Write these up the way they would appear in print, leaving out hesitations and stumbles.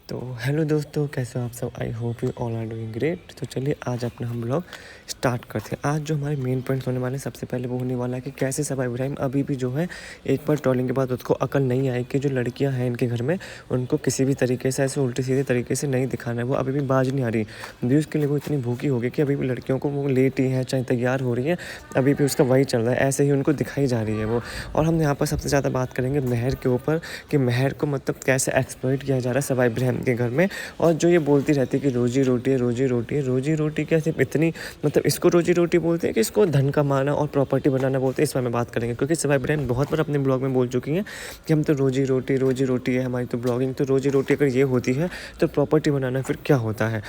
तो हेलो दोस्तों, कैसे हो आप सब। I hope you all are doing great. तो चलिए आज अपना हम लोग स्टार्ट करते हैं। आज जो हमारे मेन पॉइंट्स होने वाले हैं, सबसे पहले वो होने वाला है कि कैसे सबा इब्राहिम अभी भी जो है एक बार ट्रोलिंग के बाद उसको अकल नहीं आई कि जो लड़कियां हैं इनके घर में उनको किसी भी तरीके से ऐसे उल्टे सीधे तरीके से नहीं दिखाना है। वो अभी भी बाज नहीं आ रही व्यूज़ के लिए। वो इतनी भूखी हो गई कि अभी भी लड़कियों को वो लेट ही है, चाहे तैयार हो रही है, अभी भी उसका वही चल रहा है, ऐसे ही उनको दिखाई जा रही है वो। और हम यहाँ पर सबसे ज़्यादा बात करेंगे मेहर के ऊपर कि मेहर को मतलब कैसे एक्सप्लॉइट किया जा रहा है सबा इब्राहिम के घर में। और जो ये बोलती रहती है कि रोजी रोटी है, रोजी रोटी है, रोजी रोटी क्या सिर्फ इतनी मतलब इसको रोजी रोटी बोलते हैं कि इसको धन कमाना और प्रॉपर्टी बनाना बोलते हैं। इस बारे में बात करेंगे क्योंकि सबा इब्राहिम बहुत बार अपने ब्लॉग में बोल चुकी हैं कि हम तो रोजी रोटी है हमारी, तो ब्लॉगिंग तो रोजी रोटी अगर ये होती है तो प्रॉपर्टी बनाना फिर क्या होता है।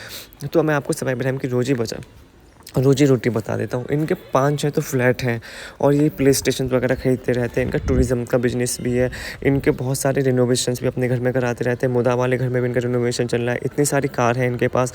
तो मैं आपको सबा इब्राहिम की रोजी रोटी बता देता हूँ। इनके 5-6 तो फ्लैट हैं और ये प्ले स्टेशन वगैरह खरीदते रहते हैं। इनका टूरिज़्म का बिजनेस भी है। इनके बहुत सारे रिनोवेशंस भी अपने घर में कराते रहते हैं। मुदा वाले घर में भी इनका रिनोवेशन चल रहा है। इतनी सारी कार है इनके पास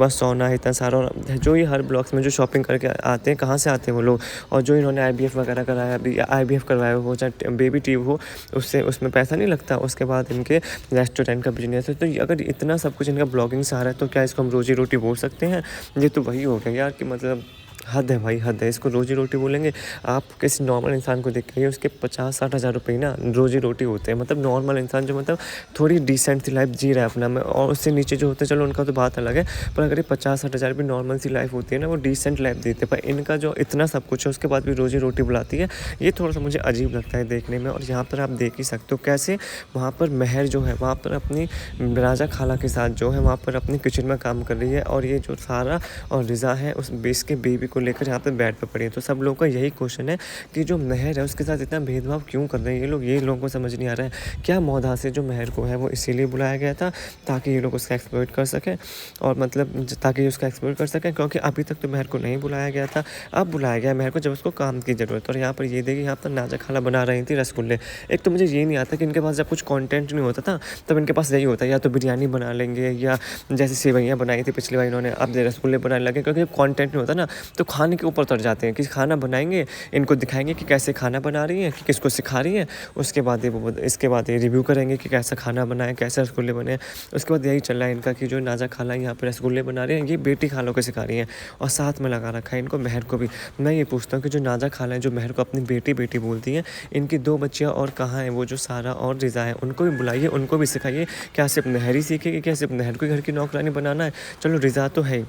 सोना है इतना सारा। और जो ये हर ब्लॉक्स में जो शॉपिंग करके आते हैं, कहाँ से आते हैं वो लोग। और जो इन्होंने IVF वगैरह कराया, अभी IVF करवाया हो, चाहे बेबी ट्यूब हो, उसमें पैसा नहीं लगता। उसके बाद इनके रेस्टोरेंट का बिजनेस है। तो अगर इतना सब कुछ इनका ब्लॉगिंग से आ रहा है तो क्या इसको हम रोजी रोटी बोल सकते हैं। ये तो वही हो गया यार कि मतलब हद है भाई, हद है। इसको रोजी रोटी बोलेंगे। आप किसी नॉर्मल इंसान को देखिए, उसके 50-60 हज़ार रुपये ना रोजी रोटी होते हैं। मतलब नॉर्मल इंसान जो मतलब थोड़ी डिसेंट सी लाइफ जी रहा है अपना में, और उससे नीचे जो होते हैं चलो उनका तो बात अलग है। पर अगर ये 50-60 हज़ार भी नॉर्मल सी लाइफ होती है ना, वो डिसेंट लाइफ देते हैं। पर इनका जो इतना सब कुछ है उसके बाद भी रोजी रोटी बुलाती है, ये थोड़ा सा मुझे अजीब लगता है देखने में। और यहाँ पर आप देख ही सकते हो कैसे वहाँ पर मेहर जो है वहाँ पर अपनी राजा खाला के साथ जो है वहाँ पर अपनी किचन में काम कर रही है। और ये जो सारा और रिज़ा है उस बेस के बेबी को लेकर यहाँ पे बेड पे पड़ी है। तो सब लोगों का यही क्वेश्चन है कि जो मेहर है उसके साथ इतना भेदभाव क्यों कर रहे हैं ये लोग। ये लोगों को समझ नहीं आ रहा है क्या मौधा से जो मेहर को है वो इसीलिए बुलाया गया था ताकि ये लोग उसका एक्सप्लॉइट कर सकें। और मतलब ताकि ये उसका एक्सप्लॉइट कर सकें, क्योंकि अभी तक तो मेहर को नहीं बुलाया गया था। अब बुलाया गया मेहर को जब उसको काम की ज़रूरत। और यहाँ पर ये देखिए, यहाँ पर नाजा खाला बना रही थी रसगुल्ले। एक तो मुझे ये नहीं आता कि इनके पास जब कुछ कॉन्टेंट नहीं होता था तब इनके पास यही होता है, या तो बिरयानी बना लेंगे या जैसे सेवैयाँ बनाई थी पिछली बार इन्होंने, अब रसगुल्ले बनाने लगे। क्योंकि कॉन्टेंट नहीं होता ना तो खाने के ऊपर उतर जाते हैं कि खाना बनाएंगे, इनको दिखाएंगे कि कैसे खाना बना रही है, कि किसको सिखा रही है। उसके बाद इसके बाद ये रिव्यू करेंगे कि कैसा खाना बनाए, कैसे रसगुल्ले बने। उसके बाद यही चल रहा है इनका कि जो नाजा खाला यहाँ पर रसगुल्ले बना रहे हैं, ये बेटी खालों को सिखा रही हैं। और साथ में लगा रखा है इनको मेहर को भी। मैं ये पूछता हूँ कि जो नाजा खाला है जो मेहर को अपनी बेटी बेटी बोलती हैं, इनकी 2 बच्चियाँ और कहाँ हैं, वो जो सारा और रिज़ा है, उनको भी बुलाइए, उनको भी सिखाइए। क्या सिर्फ मेहर ही सीखेगी, क्या सिर्फ मेहर को घर की नौकरानी बनाना है। चलो रिज़ा तो है,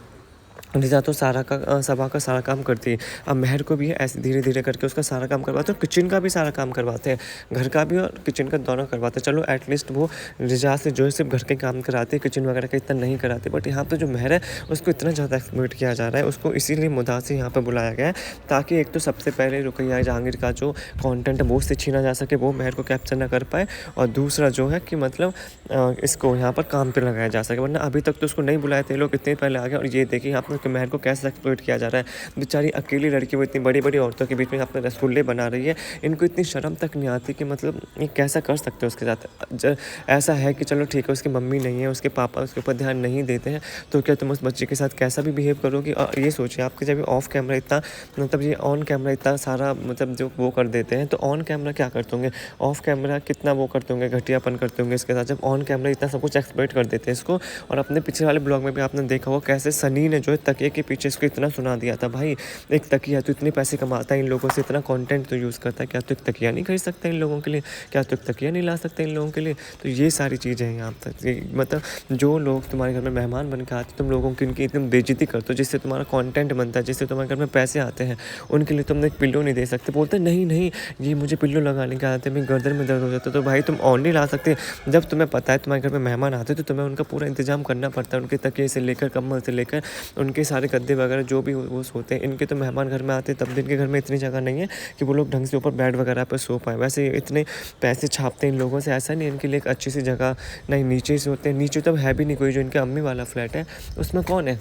रिज़ा तो सबा का सारा काम करती है। अब मेहर को भी ऐसे धीरे धीरे करके उसका सारा काम करवाते हैं। किचन का भी सारा काम करवाते हैं, घर का भी और किचन का दोनों करवाते हैं। चलो एटलीस्ट वो रिज़ा से जो है सिर्फ घर के काम कराते हैं, किचन वगैरह का इतना नहीं कराते। बट यहाँ पर जो मेहर है उसको इतना ज़्यादा एक्सप्लॉइट किया जा रहा है। उसको इसीलिए मुद्दा से यहाँ पर बुलाया गया है ताकि एक तो सबसे पहले रुकैया जहांगीर का जो कॉन्टेंट है वो उससे छीना जा सके, वो मेहर को कैप्चर ना कर पाए। और दूसरा जो है कि मतलब इसको यहाँ पर काम पर लगाया जा सके। वरना अभी तक तो उसको नहीं बुलाए थे लोग, इतने पहले आ गए। और ये देखिए यहाँ पर मेहर को कैसे एक्सप्लॉइट किया जा रहा है। बेचारी अकेली लड़की वो इतनी बड़ी बड़ी औरतों के बीच में अपने रसगुल्ले बना रही है। इनको इतनी शर्म तक नहीं आती कि मतलब ये कैसा कर सकते हो उसके साथ। ऐसा है कि चलो ठीक है उसकी मम्मी नहीं है, उसके पापा उसके ऊपर ध्यान नहीं देते हैं, तो क्या तुम उस बच्चे के साथ कैसा भी बिहेव करोगी। और ये सोचिए आपके जब ऑफ कैमरा इतना मतलब ये ऑन कैमरा इतना सारा मतलब जो वो कर देते हैं, तो ऑन कैमरा क्या करते होंगे, ऑफ कैमरा कितना वो करते होंगे, घटियापन करते होंगे इसके साथ, जब ऑन कैमरा इतना सब कुछ एक्सप्लॉइट कर देते हैं इसको। और अपने पिछले वाले ब्लॉग में भी आपने देखा होगा कैसे सनी ने जो है तकिए के पीछे इसको इतना सुना दिया था। भाई एक तकिया तो इतने पैसे कमाता है इन लोगों से, इतना कंटेंट तो यूज़ करता है, क्या तो एक तकिया नहीं खरीद सकता इन लोगों के लिए, क्या तो एक तकिया नहीं ला सकते इन लोगों के लिए। तो ये सारी चीज़ें हैं यहाँ तक। मतलब जो लोग तुम्हारे घर में मेहमान बन के आते तुम लोगों की उनकी एकदम बेइज्जती करते हो, जिससे तुम्हारा कंटेंट बनता है, जिससे तुम्हारे घर में पैसे आते हैं, उनके लिए तुम एक पिल्लो नहीं दे सकते। बोलते नहीं नहीं ये मुझे पिल्लो लगाने के आते हैं, मेरी गर्दन में दर्द हो जाता है। तो भाई तुम और नहीं ला सकते। जब तुम्हें पता है तुम्हारे घर में मेहमान आते तो तुम्हें उनका पूरा इंतजाम करना पड़ता है, उनके तकिए से लेकर कम्बल से लेकर उनके सारे गद्दे वगैरह जो भी वो सोते हैं। इनके तो मेहमान घर में आते तब भी इनके घर में इतनी जगह नहीं है कि वो लोग ढंग से ऊपर बेड वगैरह पर सो पाए। वैसे इतने पैसे छापते हैं इन लोगों से, ऐसा नहीं इनके लिए एक अच्छी सी जगह नहीं नीचे से होते हैं। नीचे तो है भी नहीं कोई, जो इनके अम्मी वाला फ्लैट है उसमें कौन है,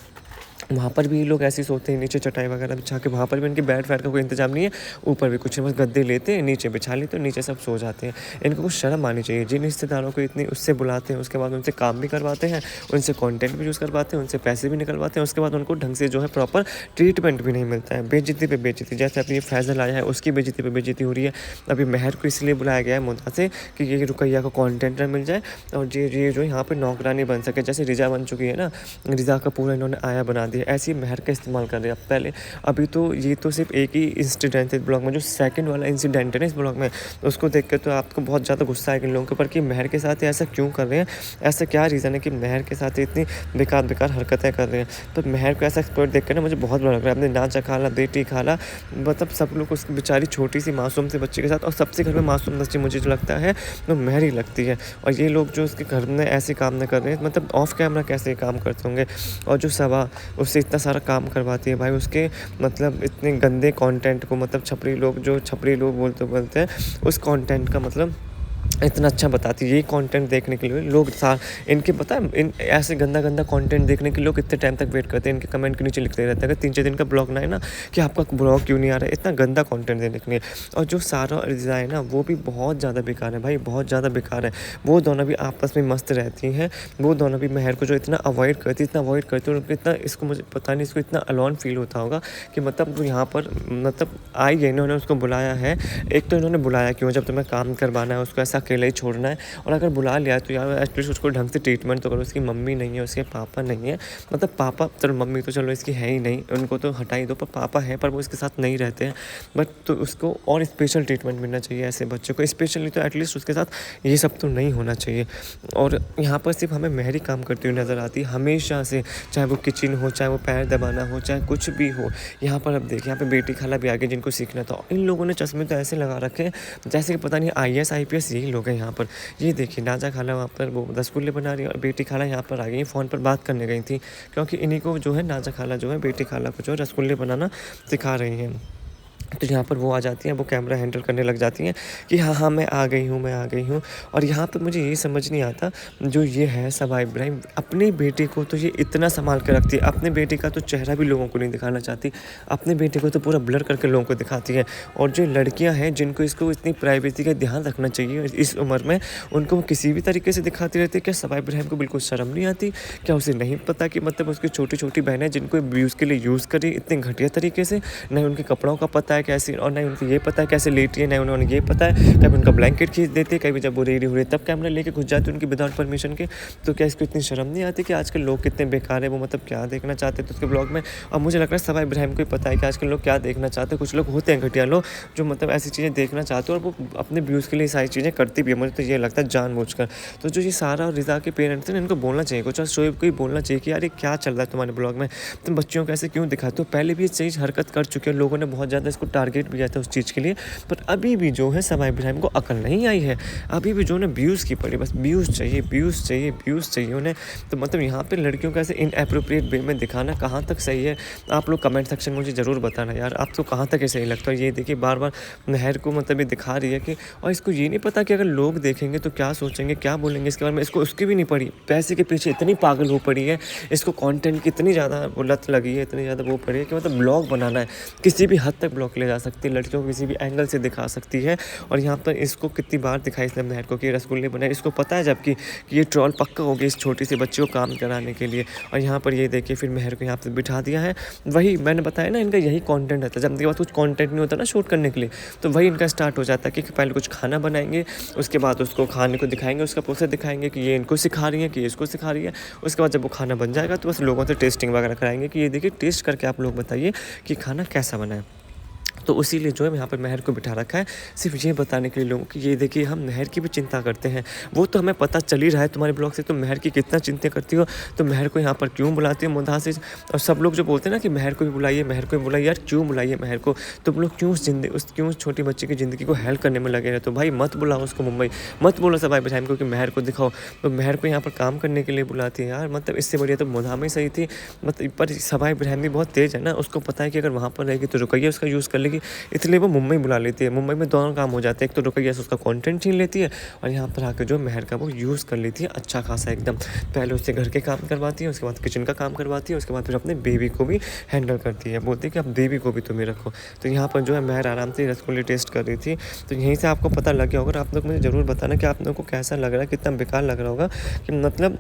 वहाँ पर भी ये लोग ऐसे ही सोते हैं, नीचे चटाई वगैरह बिछा के। वहाँ पर भी इनके बेड-वेड का कोई इंतज़ाम नहीं है, ऊपर भी कुछ नहीं, बस गद्दे लेते हैं, नीचे बिछा लेते हैं, नीचे सब सो जाते हैं। इनको कुछ शर्म आनी चाहिए। जिन रिश्तेदारों को इतनी उससे बुलाते हैं, उसके बाद उनसे काम भी करवाते हैं, उनसे कंटेंट भी यूज़ करवाते हैं, उनसे पैसे भी निकलवाते हैं, उसके बाद उनको ढंग से जो है प्रॉपर ट्रीटमेंट भी नहीं मिलता है। बेइज़्ज़ती पे बेइज़्ज़ती, जैसे अभी ये फैज़ल आया है, उसकी बेइज़्ज़ती पे बेइज़्ज़ती हो रही है। अभी महर को इसलिए बुलाया गया है मुद्दा से कि ये रुकैया को कंटेंट ना मिल जाए और ये जो यहाँ पे नौकरानी बन सके। जैसे रिज़ा बन चुकी है ना, रिज़ा का पूरा इन्होंने आया बना दिया, ऐसे ही महर का इस्तेमाल कर रहे हैं। अब पहले अभी तो ये तो सिर्फ एक ही इंसिडेंट है इस ब्लॉग में, जो सेकंड वाला इंसिडेंट है ना इस ब्लॉग में, उसको देख के तो आपको बहुत ज़्यादा गुस्सा आएगा इन लोगों के ऊपर कि महर के साथ ऐसा क्यों कर रहे हैं। ऐसा क्या रीज़न है कि महर के साथ इतनी बेकार हरकतें कर रहे हैं। तो महर को ऐसा एक्सपर्ट देख कर ना मुझे बहुत बुरा लग रहा है। अपने नाचा खाला, बेटी खाला, मतलब सब लोग उस बेचारी छोटी सी मासूम से बच्चे के साथ, और सबसे घर में मासूम बच्ची मुझे जो लगता है वो महर ही लगती है। और ये लोग जो उसके घर में ऐसे काम नहीं कर रहे हैं, मतलब ऑफ कैमरा कैसे काम करते होंगे। और जो सबा उससे इतना सारा काम करवाती है भाई, उसके मतलब इतने गंदे कंटेंट को, मतलब छपरी लोग बोलते हैं उस कंटेंट का मतलब इतना अच्छा बताती है। ये कंटेंट देखने के लिए लोग इनके पता है, इन ऐसे गंदा कंटेंट देखने के लिए लोग कितने टाइम तक वेट करते हैं। इनके कमेंट के नीचे लिखते रहते हैं अगर 3-4 दिन का ब्लॉग ना है ना, कि आपका ब्लॉग क्यों नहीं आ रहा है, इतना गंदा कंटेंट देखने के लिए। और जो सारा और रिज़ा है ना, वो भी बहुत ज़्यादा बेकार है भाई, बहुत ज़्यादा बेकार है। वो दोनों भी आपस में मस्त रहती हैं, वो दोनों भी महर को जो इतना अवॉइड करती है, और इतना इसको मुझे पता नहीं, इसको इतना अलोन फील होता होगा कि मतलब वो यहाँ पर मतलब आई है, इन्होंने उसको बुलाया है। एक तो इन्होंने बुलाया क्यों, जब तुम्हें काम करवाना है उसको ऐसा अकेले ही छोड़ना है। और अगर बुला लिया तो यार एटलीस्ट उसको ढंग से ट्रीटमेंट तो करो। उसकी मम्मी नहीं है, उसके पापा नहीं है, मतलब पापा चलो, मम्मी तो चलो इसकी है ही नहीं, उनको तो हटा ही दो, पर पापा है पर वो इसके साथ नहीं रहते हैं। बट तो उसको और स्पेशल ट्रीटमेंट मिलना चाहिए ऐसे बच्चों को, स्पेशली तो एटलीस्ट उसके साथ ये सब तो नहीं होना चाहिए। और यहाँ पर सिर्फ हमें महर ही काम करती हुई नज़र आती है हमेशा से, चाहे वो किचन हो, चाहे वो पैर दबाना हो, चाहे कुछ भी हो। यहाँ पर अब देखिए, यहाँ पे बेटी खाला भी आगे जिनको सीखना था, इन लोगों ने चश्मे तो ऐसे लगा रखे हैं जैसे कि पता नहीं IAS IPS यही लोग हैं यहाँ पर। ये देखिए नाजा खाला वहाँ पर वो रसगुल्ले बना रही है, और बेटी खाला यहाँ पर आ गई, फ़ोन पर बात करने गई थी, क्योंकि इन्हीं को जो है नाजा खाला जो है बेटी खाला को जो है रसगुल्ले बनाना सिखा रही हैं। तो यहाँ पर वो आ जाती हैं, वो कैमरा हैंडल करने लग जाती हैं कि हाँ मैं आ गई हूँ। और यहाँ पे मुझे ये समझ नहीं आता, जो ये है सबा इब्राहिम, अपनी बेटी को तो ये इतना संभाल के रखती है, अपने बेटी का तो चेहरा भी लोगों को नहीं दिखाना चाहती, अपने बेटे को तो पूरा ब्लर करके लोगों को दिखाती है। और जो लड़कियाँ हैं जिनको इसको इतनी प्राइवेसी का ध्यान रखना चाहिए इस उम्र में, उनको वो किसी भी तरीके से दिखाती रहती है। क्या सबा इब्राहिम को बिल्कुल शर्म नहीं आती? क्या उसे नहीं पता कि मतलब उसकी छोटी बहनें जिनको व्यूज़ के लिए यूज़ करी इतने घटिया तरीके से, न उनके कपड़ों का पता है कैसे, और नहीं उनको ये पता है कैसे लेटी है, नहीं उन्होंने ये पता है। कभी उनका ब्लैंकेट खींच देते, कभी जब वो रेडी हो रही तब कैमरा लेके घुस जाते उनकी विदाउट परमिशन के। तो क्या इसको इतनी शर्म नहीं आती कि आजकल लोग कितने बेकार है, वो मतलब क्या देखना चाहते थे उसके ब्लॉग में। और मुझे लग रहा है सबा इब्राहिम को ही पता है कि आजकल लोग क्या देखना चाहते हैं। कुछ लोग होते हैं घटिया लोग जो मतलब ऐसी चीज़ें देखना चाहते हैं, और वो अपने व्यूज़ के लिए सारी चीज़ें करती भी है, मुझे तो ये लगता है जानबूझकर। तो जो ये सारा और रिज़ा के पेरेंट्स हैं, इनको बोलना चाहिए कुछ, और शोएब को ही बोलना चाहिए कि यार ये क्या चल रहा है तुम्हारे ब्लॉग में, तुम बच्चियों को ऐसे क्यों दिखाते हो। पहले भी ये चीज़ हरकत कर चुके हैं, लोगों ने बहुत ज़्यादा इसको टारगेट भी किया था उस चीज़ के लिए, पर अभी भी जो है सबा इब्राहिम को अकल नहीं आई है। अभी भी जो उन्हें व्यूज़ की पड़ी, बस व्यूज़ चाहिए उन्हें। तो मतलब यहाँ पे लड़कियों को ऐसे इनएप्रोप्रिएट वे में दिखाना कहाँ तक सही है? आप लोग कमेंट सेक्शन में मुझे ज़रूर बताना यार, आपको कहाँ तक ये सही लगता है। ये देखिए बार-बार महर को मतलब ये दिखा रही है कि, और इसको ये नहीं पता कि अगर लोग देखेंगे तो क्या सोचेंगे, क्या बोलेंगे इसके बारे में। इसको उसकी भी नहीं पड़ी, पैसे के पीछे इतनी पागल हो पड़ी है, इसको कंटेंट की इतनी ज़्यादा लत लगी है, इतनी ज़्यादा वो पड़ी है कि मतलब ब्लॉग बनाना है, किसी भी हद तक ब्लॉग ले जा सकती है, लड़कियों को किसी भी एंगल से दिखा सकती है। और यहाँ पर इसको कितनी बार दिखाई इसने महर को कि रसगुल्ले बनाए, इसको पता है जबकि कि ये ट्रोल पक्का हो गया इस छोटी सी बच्ची को काम कराने के लिए। और यहाँ पर ये देखिए फिर महर को यहाँ पर बिठा दिया है। वही मैंने बताया ना, इनका यही कंटेंट रहता है, जब इनके पास कुछ कंटेंट नहीं होता ना शूट करने के लिए, तो वही इनका स्टार्ट हो जाता है कि पहले कुछ खाना बनाएंगे, उसके बाद उसको खाने को दिखाएंगे, उसका प्रोसेस दिखाएंगे कि ये इनको सिखा रही है, कि ये इसको सिखा रही है। उसके बाद जब वो खाना बन जाएगा तो बस लोगों से टेस्टिंग वगैरह कराएंगे कि ये देखिए टेस्ट करके आप लोग बताइए कि खाना कैसा बना है। तो इसीलिए जो है यहाँ पर महर को बिठा रखा है, सिर्फ ये बताने के लिए लोगों कि ये देखिए हम महर की भी चिंता करते हैं। वो तो हमें पता चल ही रहा है तुम्हारे ब्लॉग से, तुम महर की कितना चिंता करती हो, तो महर को यहाँ पर क्यों बुलाती हो मुद्दा से। और सब लोग जो बोलते हैं ना कि महर को भी बुलाइए, यार क्यों बुलाइए महर को, तुम लोग क्यों छोटी बच्ची की ज़िंदगी को हेल्प करने में लगे रहते हो। भाई मत बुलाओ उसको मुंबई, मत बोलो सबा इब्राहिम को कि महर को दिखाओ, तो महर को यहाँ पर काम करने के लिए बुलाती है यार। मतलब इससे बढ़िया तो मुद्दा में सही थी। मतलब पर सबा इब्राहिम भी बहुत तेज़ है ना, उसको पता है कि अगर वहाँ पर रहेगी तो रुकैया उसका यूज़ कर लेगी, जाएगी, इसलिए वो मुंबई बुला लेती है। मुंबई में दोनों काम हो जाते हैं, एक तो रुकैया से उसका कंटेंट छीन लेती है और यहाँ पर आकर जो महर का वो यूज़ कर लेती है अच्छा खासा एकदम। पहले उससे घर के काम करवाती है, उसके बाद किचन का काम करवाती है, उसके बाद फिर अपने बेबी को भी हैंडल करती है, बोलती है कि अब बेबी को भी तुम ही रखो। तो यहाँ पर जो है महर आराम से रसगुल्ले टेस्ट कर रही थी। तो यहीं से आपको पता लग गया होगा, आप लोग मुझे ज़रूर बताना कि आप लोगों को कैसा लग रहा है, कितना बेकार लग रहा होगा कि मतलब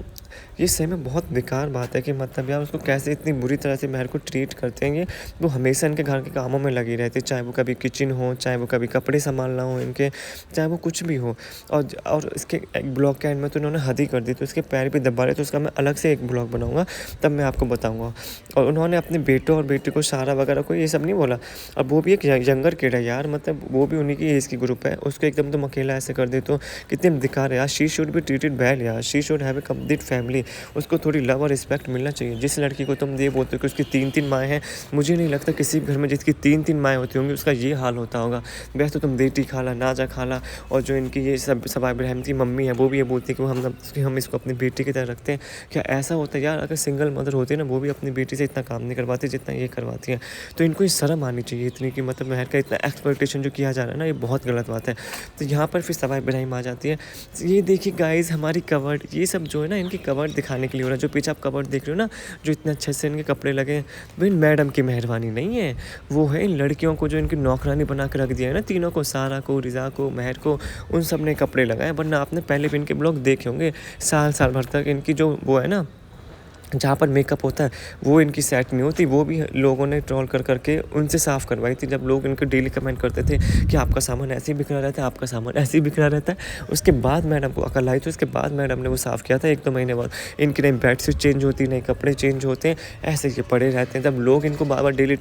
ये सही में बहुत बेकार बात है कि मतलब यार उसको कैसे इतनी बुरी तरह से महर को ट्रीट करते हैं। ये वो हमेशा इनके घर के कामों में लगी रहती है, चाहे वो कभी किचन हो, चाहे वो कभी कपड़े संभालना हो इनके, चाहे वो कुछ भी हो। और इसके एक ब्लॉग के एंड में तो इन्होंने हद ही कर दी, तो इसके पैर भी दबा रहे, तो उसका मैं अलग से एक ब्लॉग बनाऊंगा, तब मैं आपको बताऊंगा। और उन्होंने अपने बेटों और बेटी को सारा वगैरह को ये सब नहीं बोला। अब वो भी एक यंगर किड है यार, मतलब वो भी उन्हीं की एज की ग्रुप है, उसको एकदम तुम अकेला ऐसे कर दे तो कितने बेकार है यार। She should be treated well यार, she should have a complete family, उसको थोड़ी लव और रिस्पेक्ट मिलना चाहिए। जिस लड़की को तुम ये बोलते हो कि उसकी 3-3 माएँ हैं, मुझे नहीं लगता किसी घर में जिसकी 3-3 माएँ होती होंगी उसका ये हाल होता होगा। वैसे तो तुम बेटी खाला, नाजा खाला और जो इनकी ये सब सबा इब्राहिम की मम्मी है वो भी ये बोलती है कि हम इसको अपनी बेटी की तरह रखते हैं। क्या ऐसा होता है यार? अगर सिंगल मदर होती है ना, वो भी अपनी बेटी से इतना काम नहीं करवाती जितना ये करवाती है। तो इनको ये शर्म आनी चाहिए इतनी कि मतलब महर का इतना एक्सपेक्टेशन जो किया जा रहा है ना, ये बहुत गलत बात है। तो यहाँ पर फिर सबा इब्राहिम आ जाती है। ये देखिए गाइज हमारी कवर्ड, ये सब जो है ना इनकी कवर्ड दिखाने के लिए हो रहा है। जो पीछे आप कवर्ड देख रहे हो ना, जो इतने अच्छे से इनके कपड़े लगे हैं, वो इन मैडम की मेहरबानी नहीं है, वो है इन लड़कियों को जो इनकी नौकरानी बना के रख दिया है ना, तीनों को, सारा को, रिजा को, महर को, उन सब ने कपड़े लगाए। वरना आपने पहले भी इनके ब्लॉग देखे होंगे, साल साल भर तक इनकी जो वो है ना जहाँ पर मेकअप होता है वो इनकी सेट नहीं होती, वो भी लोगों ने ट्रोल कर करके उनसे साफ़ करवाई थी। जब लोग इनके डेली कमेंट करते थे कि आपका सामान ऐसे ही बिखरा रहता है, आपका सामान ऐसे ही बिखरा रहता है, उसके बाद मैडम को अकल आई, तो उसके बाद मैडम ने वो साफ़ किया था 1-2 महीने बाद। इनकी नई बेडशीट चेंज होती, नए कपड़े चेंज होते हैं, ऐसे ये पड़े रहते हैं। जब लोग इनको बार बार डेली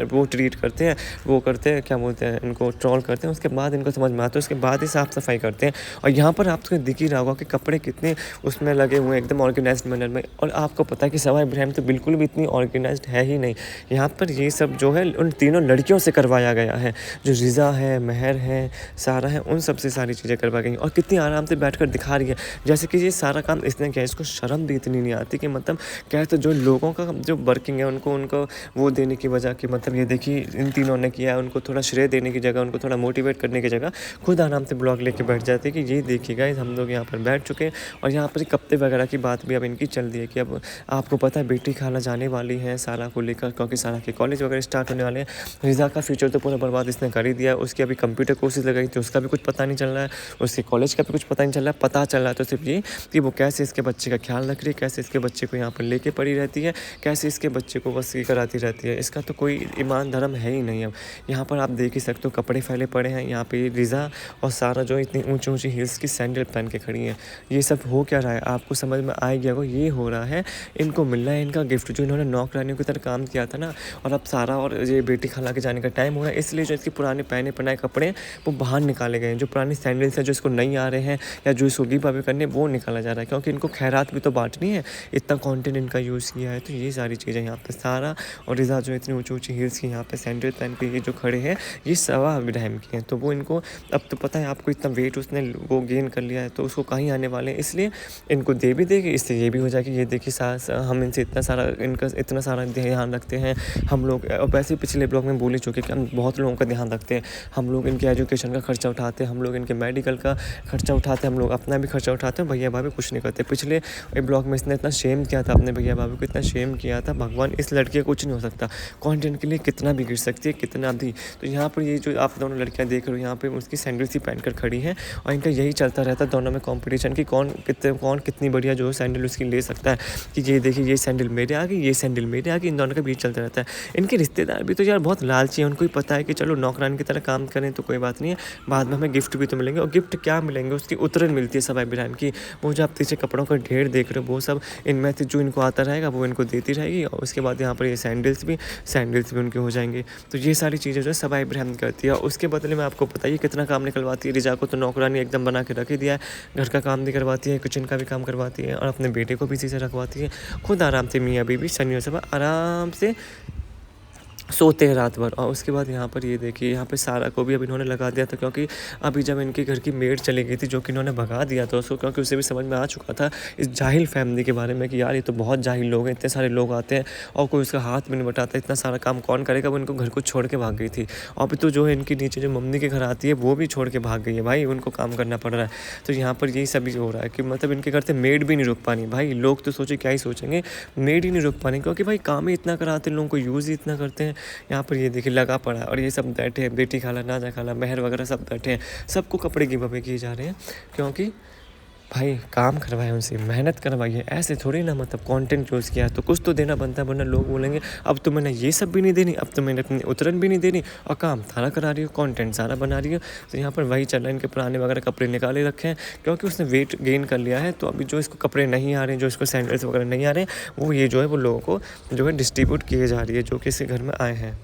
वो ट्रीट करते हैं, वो करते हैं, क्या बोलते हैं, इनको ट्रोल करते हैं, उसके बाद इनको समझ में आता है, उसके बाद ही साफ़ सफाई करते हैं। और यहाँ पर आपको दिख ही रहा होगा कि कपड़े कितने उसमें लगे हुए हैं एकदम ऑर्गेनाइज्ड मैनर में। और आपको पता है कि सबा इब्राहिम तो बिल्कुल भी इतनी ऑर्गेनाइज्ड है ही नहीं। यहाँ पर ये सब जो है उन तीनों लड़कियों से करवाया गया है, जो रिजा है, महर है, सारा है, उन सब से सारी चीज़ें करवा गई। और कितनी आराम से बैठकर दिखा रही है, जैसे कि ये सारा काम इसने किया। इसको शर्म भी इतनी नहीं आती कि मतलब क्या, तो जो लोगों का जो वर्किंग है उनको वो देने की वजह कि मतलब ये देखिए इन तीनों ने किया है, उनको थोड़ा श्रेय देने की जगह, उनको थोड़ा मोटिवेट करने की जगह खुद आराम से ब्लॉग लेके बैठ जाते हैं कि ये देखिएगा हम लोग यहाँ पर बैठ चुके हैं। और यहाँ पर कप्ते वगैरह की बात भी अब इनकी चल रही है कि अब आपको पता है बेटी खाला जाने वाली है सारा को लेकर, क्योंकि सारा के कॉलेज वगैरह स्टार्ट होने वाले हैं। रिजा का फ्यूचर तो पूरा बर्बाद इसने कर ही दिया है। उसकी अभी कंप्यूटर कोर्सेज लगाई थी, उसका भी कुछ पता नहीं चल रहा है, उसके कॉलेज का भी कुछ पता नहीं चल रहा है। पता चल रहा है तो सिर्फ ये कि वो कैसे इसके बच्चे का ख्याल रख रही है, कैसे इसके बच्चे को यहाँ पर लेके पड़ी रहती है, कैसे इसके बच्चे को बस ये कराती रहती है। इसका तो कोई ईमान धर्म है ही नहीं। अब यहाँ पर आप देख ही सकते हो कपड़े फैले पड़े हैं। यहाँ पे रिजा और सारा जो इतनी ऊंची ऊंची हील्स की सैंडल पहन के खड़ी हैं। ये सब हो क्या रहा है आपको समझ में आ गया होगा। ये हो रहा है, इनको मिल रहा है इनका गिफ्ट जो इन्होंने नौकरानियों की तरह काम किया था ना। और अब सारा और ये बेटी खाला के जाने का टाइम हो रहा है, इसलिए जो इसके पुराने पहने बनाए कपड़े वो बाहर निकाले गए हैं। जो पुरानी सैंडल्स हैं जो इसको नहीं आ रहे हैं या जो इसको गिव अवे करने, वो निकाला जा रहा है, क्योंकि इनको खैरात भी तो बांटनी है। इतना कंटेंट इनका यूज़ किया है, तो ये सारी चीज़ें यहाँ पे सारा और रिजा जो इतनी ऊंची ऊंची हील्स की यहाँ पे सैंडल पहन के ये जो खड़े हैं, ये सबा इब्राहिम की हैं। तो वो इनको अब तो पता है आपको, इतना वेट उसने वो गेन कर लिया है, तो उसको कहीं आने वाले हैं, इसलिए इनको दे भी देगी, इससे ये भी हो जाएगी। ये देखिए सास हम इनसे इतना सारा ध्यान रखते हैं हम लोग। और वैसे पिछले ब्लॉग में बोल ही चुके कि हम बहुत लोगों का ध्यान रखते हैं। हम लोग इनके एजुकेशन का खर्चा उठाते हैं, हम लोग इनके मेडिकल का खर्चा उठाते हैं, हम लोग अपना भी खर्चा उठाते हैं। भैया भाभी कुछ नहीं करते। पिछले ब्लॉग में इसने इतना शेम किया था, अपने भैया भाभी को इतना शेम किया था। भगवान, इस लड़की का कुछ नहीं हो सकता, कंटेंट के लिए कितना भी गिर सकती है, कितना भी। तो यहाँ पर ये जो आप दोनों लड़कियाँ देख रहे हो, यहाँ पर उसकी सैंडल सी पहन कर खड़ी हैं और इनका यही चलता रहता है दोनों में कॉम्पिटिशन की कौन कितनी बढ़िया जो सैंडल उसकी ले सकता है। कि ये देखिए ये सैंडल मेरे आ गई, ये सैंडल मेरे आ गई, इन दोनों का बीच चलता रहता है। इनके रिश्तेदार भी तो यार बहुत लालची हैं, उनको ही पता है कि चलो नौकरानी की तरह काम करें तो कोई बात नहीं है, बाद में हमें गिफ्ट भी तो मिलेंगे। और गिफ्ट क्या मिलेंगे, उसकी उतरन मिलती है सबा इब्राहिम की। वो जो आप पीछे कपड़ों का ढेर देख रहे हो, वो सब इनमें से जो इनको आता रहेगा वो इनको देती रहेगी। और उसके बाद यहाँ पर ये सैंडल्स भी उनके हो जाएंगे। तो ये सारी चीज़ें जो है सबा इब्राहिम करती है। और उसके बदले में आपको पता ही कितना काम निकलवाती है। रिजा को तो नौकरानी एकदम बना के रख ही दिया है, घर का काम भी करवाती है, किचन का भी काम करवाती है, और अपने बेटे को भी इसी से रखवाती है। खुद आराम से मियाँ बीवी सनी और सबा आराम से सोते हैं रात भर। और उसके बाद यहाँ पर ये देखिए, यहाँ पे सारा को भी अब इन्होंने लगा दिया था, क्योंकि अभी जब इनके घर की मेड चली गई थी, जो कि इन्होंने भगा दिया था उसको, क्योंकि उसे भी समझ में आ चुका था इस जाहिल फैमिली के बारे में कि यार ये तो बहुत जाहिल लोग हैं, इतने सारे लोग आते हैं और कोई उसका हाथ भी नहीं बटाता, इतना सारा काम कौन करेगा। वो इनको घर को छोड़ के भाग गई थी। और अभी तो जो है इनकी नीचे जो मम्मी के घर आती है वो भी छोड़ के भाग गई है भाई, उनको काम करना पड़ रहा है। तो यहाँ पर यही सभी हो रहा है कि मतलब इनके घर से मेड भी नहीं रुक पानी भाई। लोग तो सोचे क्या ही सोचेंगे, मेड ही नहीं रुक पानी, क्योंकि भाई काम ही इतना कराते हैं, लोगों को यूज़ ही इतना करते हैं। यहाँ पर ये देखिए लगा पड़ा है और ये सब बैठे हैं, बेटी खाला, नाजा खाला, मेहर वगैरह सब बैठे हैं। सबको कपड़े गिव अवे किए जा रहे हैं, क्योंकि भाई काम करवाए उनसे, मेहनत करवाइए। ऐसे थोड़ी ना मतलब कंटेंट चूज़ किया तो कुछ तो देना बनता है, वरना लोग बोलेंगे अब तो मैंने ये सब भी नहीं देनी, अब तो मैंने अपनी उतरन भी नहीं देनी और काम सारा करा रही हो, कंटेंट सारा बना रही हो। तो यहाँ पर वही चल रहा है, इनके पुराने वगैरह कपड़े निकाले रखे हैं, क्योंकि उसने वेट गेन कर लिया है। तो अभी जो इसको कपड़े नहीं आ रहे हैं, जो इसको सैंडल्स वगैरह नहीं आ रहे हैं, वो ये जो है वो लोगों को जो है डिस्ट्रीब्यूट किए जा रही है, जो कि इसके घर में आए हैं।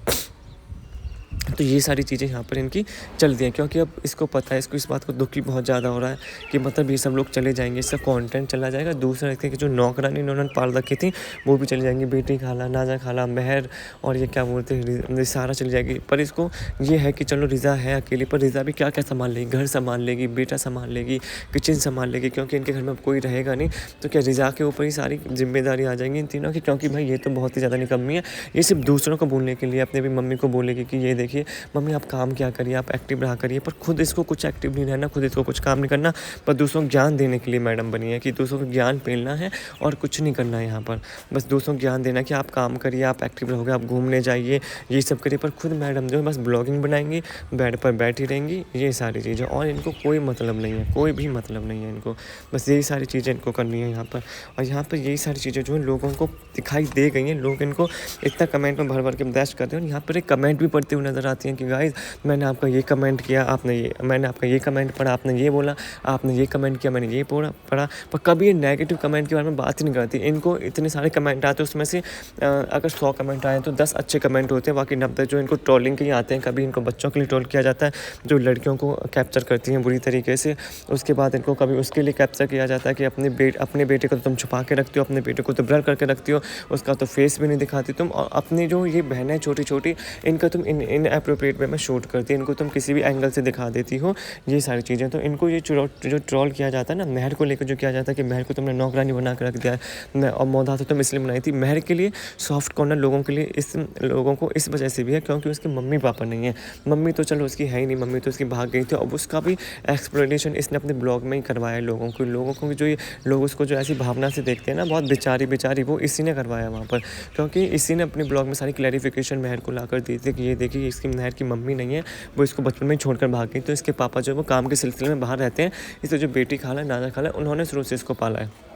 तो ये सारी चीज़ें यहाँ पर इनकी चलती हैं, क्योंकि अब इसको पता है, इसको इस बात को दुख भी बहुत ज़्यादा हो रहा है कि मतलब ये सब लोग चले जाएंगे, इसका कंटेंट चला जाएगा। दूसरा इसके जो नौकरानी इन्होंने पाल रखी थी वो भी चली जाएंगी, बेटी खाला, नाजा खाला, मेहर और ये क्या बोलते हैं सारा चली जाएगी। पर इसको ये है कि चलो रिज़ा है अकेली, पर रिज़ा भी क्या क्या संभाल लेगी, घर संभाल लेगी, बेटा संभाल लेगी, किचन संभाल लेगी, क्योंकि इनके घर में अब कोई रहेगा नहीं। तो क्या रिज़ा के ऊपर ही सारी जिम्मेदारी आ जाएंगी इन तीनों की, क्योंकि भाई ये तो बहुत ही ज़्यादा निकम्मी है। ये सिर्फ दूसरों को बोलने के लिए अपने भी मम्मी को बोलेगी कि ये देखिए मम्मी आप काम क्या करिए, आप एक्टिव रहा करिए, पर खुद इसको कुछ एक्टिव नहीं रहना, खुद इसको कुछ काम नहीं करना, पर दूसरों को ज्ञान देने के लिए मैडम बनी है कि दूसरों को ज्ञान फैलाना है और कुछ नहीं करना है यहाँ पर। बस दूसरों को ज्ञान देना कि आप काम करिए, आप एक्टिव रहोगे, आप घूमने जाइए, ये सब करिए। पर खुद मैडम जो है बस ब्लॉगिंग बनाएंगी, बेड पर बैठी रहेंगी, ये सारी चीज़ें, और इनको कोई मतलब नहीं है, कोई भी मतलब नहीं है इनको। बस यही सारी चीज़ें इनको करनी है यहाँ पर। और यहाँ पर यही सारी चीज़ें जो है लोगों को दिखाई दे गई हैं, लोग इनको इतना कमेंट में भर भर के बर्दाश्त करते हैं। और यहाँ पर एक कमेंट भी पढ़ते हुए नज़र आती हैं कि गाइस मैंने आपका ये कमेंट किया, आपने ये, मैंने आपका ये कमेंट पढ़ा, आपने ये बोला, आपने ये कमेंट किया, मैंने ये पढ़ा, पर कभी ये नेगेटिव कमेंट के बारे में बात ही नहीं करती। इनको इतने सारे कमेंट आते हैं, उसमें से अगर 100 कमेंट आए तो 10 अच्छे कमेंट होते हैं, बाकी 90 जो इनको ट्रोलिंग के लिए आते हैं। कभी इनको बच्चों के लिए ट्रोल किया जाता है जो लड़कियों को कैप्चर करती हैं बुरी तरीके से। उसके बाद इनको कभी उसके लिए कैप्चर किया जाता है कि अपने बेटे को तो तुम छुपा के रखती हो, अपने बेटे को तो ब्लर करके रखती हो, उसका तो फेस भी नहीं दिखाती तुम, और अपनी जो ये बहनें छोटी छोटी इनका तुम इन अप्रोप्रिएट वे में शूट करती है, इनको तुम किसी भी एंगल से दिखा देती हो, ये सारी चीज़ें। तो इनको ये जो ट्रोल किया जाता है ना, मेहर को लेकर जो किया जाता है कि मेहर को तुमने नौकरानी बना कर रख दिया है, और मौदा तो तुम इसलिए बनाई थी। मेहर के लिए सॉफ्ट कॉर्नर लोगों के लिए, इस लोगों को इस वजह से भी है क्योंकि उसके मम्मी पापा नहीं है। मम्मी तो चलो उसकी है ही नहीं, मम्मी तो उसकी भाग गई थी। अब उसका भी एक्सप्लेनेशन इसने अपने ब्लॉग में ही करवाया है लोगों को जो ये लोग उसको जो ऐसी भावना से देखते हैं ना, बहुत बेचारी, वो इसी ने करवाया वहाँ पर, क्योंकि इसी ने अपने ब्लॉग में सारी क्लैरिफिकेशन मेहर को लाकर दी थी कि ये देखिए इसकी मेहर की मम्मी नहीं है, वो इसको बचपन में छोड़कर भाग गई। तो इसके पापा जो है वो काम के सिलसिले में बाहर रहते हैं, इसलिए जो बेटी खाला, नाना खाला, उन्होंने शुरू से इसको पाला है।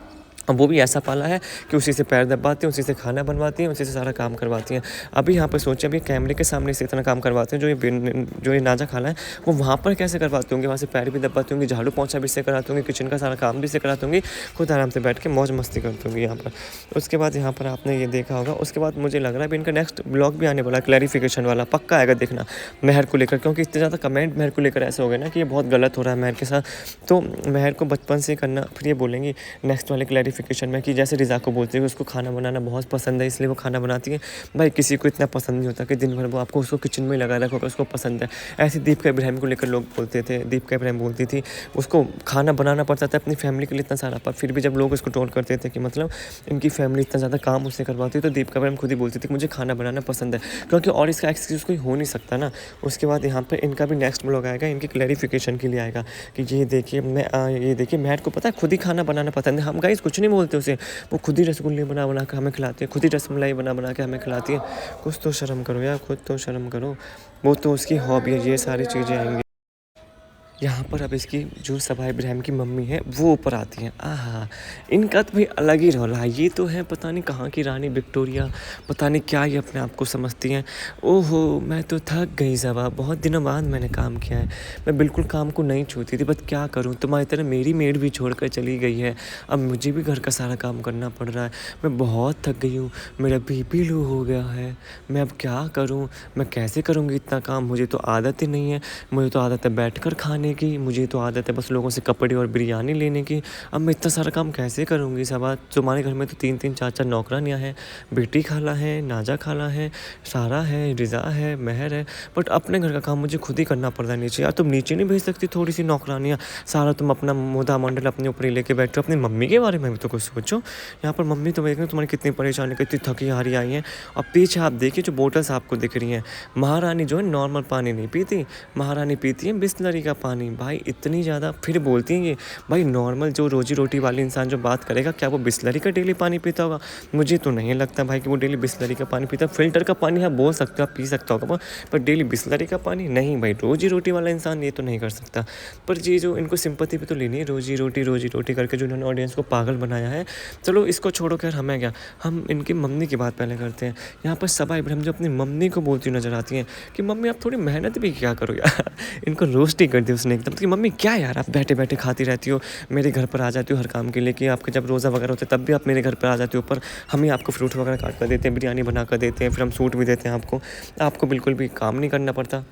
अब वो भी ऐसा पाला है कि उसी से पैर दबाती हैं, उसी से खाना बनवाती हैं, उसी से सारा काम करवाती हैं। अभी यहाँ पर सोचें, अभी कैमरे के सामने से इतना काम करवाते हैं, जो ये नाजा खाला है वो वहाँ पर कैसे करवाती होंगी, वहाँ से पैर भी दबाती होंगी, झाड़ू पोंछा भी इससे कराती होंगी, किचन का सारा काम भी इससे कराती होंगी, खुद आराम से बैठ के मौज मस्ती करती होंगी यहाँ पर। उसके बाद यहाँ पर आपने ये देखा होगा, उसके बाद मुझे लग रहा है अभी इनका नेक्स्ट ब्लॉग भी आने वाला है, क्लैरिफिकेशन वाला, पक्का आएगा देखना मेहर को लेकर, क्योंकि इतने ज़्यादा कमेंट मेहर को लेकर ऐसे हो गए ना कि ये बहुत गलत हो रहा है मेहर के साथ। तो मेहर को बचपन से करना, फिर ये बोलेंगी नेक्स्ट वाले क्लैरिफिकेशन में कि जैसे रिज़ा को बोलती है कि उसको खाना बनाना बहुत पसंद है इसलिए वो खाना बनाती है। भाई किसी को इतना पसंद नहीं होता कि दिन भर वो आपको उसको किचन में लगा रखोगे, उसको पसंद है। ऐसे दीपिका इब्राहिम को लेकर लोग बोलते थे, दीपिका इब्राहिम बोलती थी उसको खाना बनाना पड़ता था अपनी फैमिली के लिए इतना सारा, पर फिर भी जब लोग उसको ट्रोल करते थे कि मतलब इनकी फैमिली इतना ज़्यादा काम उससे करवाती है, तो दीपिका इब्राहिम खुद ही बोलती थी कि मुझे खाना बनाना पसंद है, क्योंकि और इसका एक्सक्यूज़ कोई हो नहीं सकता ना। उसके बाद यहाँ पर इनका भी नेक्स्ट ब्लॉग आएगा, इनकी क्लैरिफिकेशन के लिए आएगा कि ये देखिए मेहर को पता है खुद ही खाना बनाना पसंद है। हम गाइस कुछ नहीं बोलते उसे, वो खुद ही रसगुल्ले बना के हमें खिलाती है, खुद ही रसमलाई बना के हमें खिलाती है। कुछ तो शर्म करो यार, खुद तो शर्म करो, वो तो उसकी हॉबी है, ये सारी चीज़ें आएंगी। यहाँ पर अब इसकी जो सबा इब्राहिम की मम्मी है वो ऊपर आती हैं। आहा, इनका तो भाई अलग ही रौला है। ये तो है पता नहीं कहाँ की रानी विक्टोरिया, पता नहीं क्या ये अपने आप को समझती हैं। ओहो, मैं तो थक गई सबा, बहुत दिनों बाद मैंने काम किया है, मैं बिल्कुल काम को नहीं छूती थी, बट क्या करूँ, तुम्हारी तरह मेरी मेड भी छोड़ कर चली गई है, अब मुझे भी घर का सारा काम करना पड़ रहा है, मैं बहुत थक गई हूँ, मेरा बीपी लो हो गया है, मैं अब क्या करूँ, मैं कैसे करूँगी इतना काम, मुझे तो आदत ही नहीं है, मुझे तो आदत है बैठ कर खाने खाने की मुझे तो आदत है बस लोगों से कपड़े और बिरयानी लेने की। अब मैं इतना सारा काम कैसे करूँगी सब? आज तुम्हारे घर में तो 3-3 4-4 नौकरानियाँ हैं, बेटी खाला है, नाज़ा खाला है, सारा है, रिज़ा है, महर है, बट अपने घर का काम मुझे खुद ही करना पड़ता है नीचे। यार तुम नीचे नहीं भेज सकती थोड़ी-सी नौकरानियाँ? सारा तुम अपना मुद्दा मंडल अपने ऊपर ही लेके बैठे हो। अपनी मम्मी के बारे में भी तो कुछ सोचो। यहाँ पर मम्मी तो देख रही तुम्हारी कितनी परेशानी, कितनी थकी हारी आई हैं। और पीछे आप देखिए जो बॉटल्स आपको दिख रही हैं, महारानी जो है नॉर्मल पानी नहीं पीती, महारानी पीती है बिसलरी का पानी। भाई इतनी ज़्यादा फिर बोलती हैं ये, भाई नॉर्मल जो रोजी रोटी वाले इंसान जो बात करेगा क्या वो बिसलरी का डेली पानी पीता होगा? मुझे तो नहीं लगता भाई कि वो डेली बिसलरी का पानी पीता। फिल्टर का पानी आप बोल सकते हो, आप पी सकता होगा, पर डेली बिसलरी का पानी नहीं भाई। रोजी रोटी वाला इंसान ये तो नहीं कर सकता। पर ये जो इनको सिंपैथी भी तो लेनी है, रोजी रोटी करके जो इन्होंने ऑडियंस को पागल बनाया है। चलो इसको छोड़ो, खैर हमें क्या, हम इनकी मम्मी की बात पहले करते हैं। यहाँ पर सबा इब्राहिम जो अपनी मम्मी को बोलती नजर आती हैं कि मम्मी आप थोड़ी मेहनत भी क्या करो यार। इनको रोस्ट ही कर दी उसने एकदम कि मम्मी क्या यार आप बैठे बैठे खाती रहती हो, मेरे घर पर आ जाती हो हर काम के लिए, कि आपके जब रोज़ा वगैरह होते तब भी आप मेरे घर पर आ जाती हो, पर हम ही आपको फ्रूट वगैरह काट कर देते हैं, बिरयानी बना कर देते हैं, फिर हम सूट भी देते हैं आपको बिल्कुल भी काम नहीं करना पड़ता।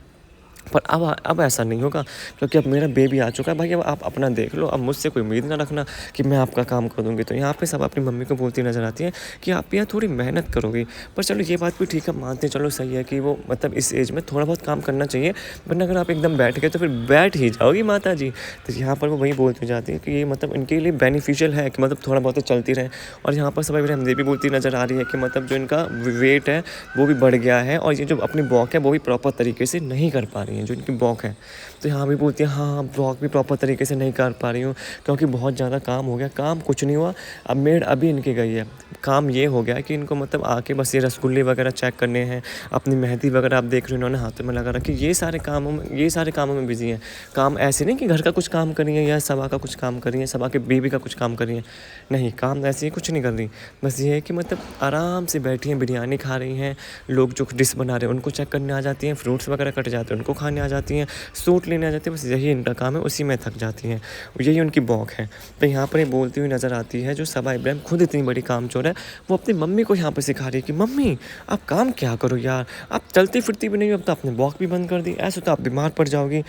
पर अब ऐसा नहीं होगा, क्योंकि अब मेरा बेबी आ चुका है भाई। अब आप अपना देख लो, अब मुझसे कोई उम्मीद ना रखना कि मैं आपका काम कर दूँगी। तो यहाँ पे सब अपनी मम्मी को बोलती नज़र आती है कि आप यहाँ थोड़ी मेहनत करोगी। पर चलो ये बात भी ठीक है, मानते हैं, चलो सही है कि वो मतलब इस एज में थोड़ा बहुत काम करना चाहिए, वरना अगर आप एकदम बैठ गए तो फिर बैठ ही जाओगी माता जी। तो यहाँ पर वो वही बोलती जाती है कि ये मतलब इनके लिए बेनिफिशियल है कि मतलब थोड़ा बहुत चलती रहे। और यहाँ पर सब इब्राहिम ये भी बोलती नज़र आ रही है कि मतलब जो इनका वेट है वो भी बढ़ गया है, और ये जो अपनी वॉक है वो भी प्रॉपर तरीके से नहीं कर पा रही हैं, जो इनकी वॉक है। तो यहाँ भी बोलती है हाँ वॉक भी प्रॉपर तरीके से नहीं कर पा रही हूँ क्योंकि बहुत ज़्यादा काम हो गया। काम कुछ नहीं हुआ, अब मेड अभी इनकी गई है। काम ये हो गया कि इनको मतलब आके बस ये रसगुल्ले वगैरह चेक करने हैं, अपनी मेहंदी वगैरह आप देख रहे हो इन्होंने हाथों में लगा रखी। ये सारे कामों में बिजी हैं। काम ऐसे नहीं कि घर का कुछ काम करी है या सभा का कुछ काम करी है, सभा के बेबी का कुछ काम करी है, नहीं, काम ऐसे ही कुछ नहीं कर रही। बस ये है कि मतलब आराम से बैठी हैं, बिरयानी खा रही हैं, लोग जो डिश बना रहे हैं उनको चेक करने आ जाती हैं, फ्रूट्स वगैरह कट जाते हैं उनको खाने आ जाती हैं, सूट लेने आ जाती है, बस यही इनका काम है, उसी में थक जाती हैं, यही उनकी बॉक है। तो यहाँ पर ये बोलती हुई नज़र आती है जो सबा इब्राहिम खुद इतनी बड़ी कामचोर है, वो अपनी मम्मी को यहाँ पर सिखा रही है कि मम्मी आप काम क्या करो यार, आप चलती फिरती भी नहीं हो, अब तो आपने वॉक भी बंद कर दी, ऐसे तो आप बीमार पड़ जाओगी।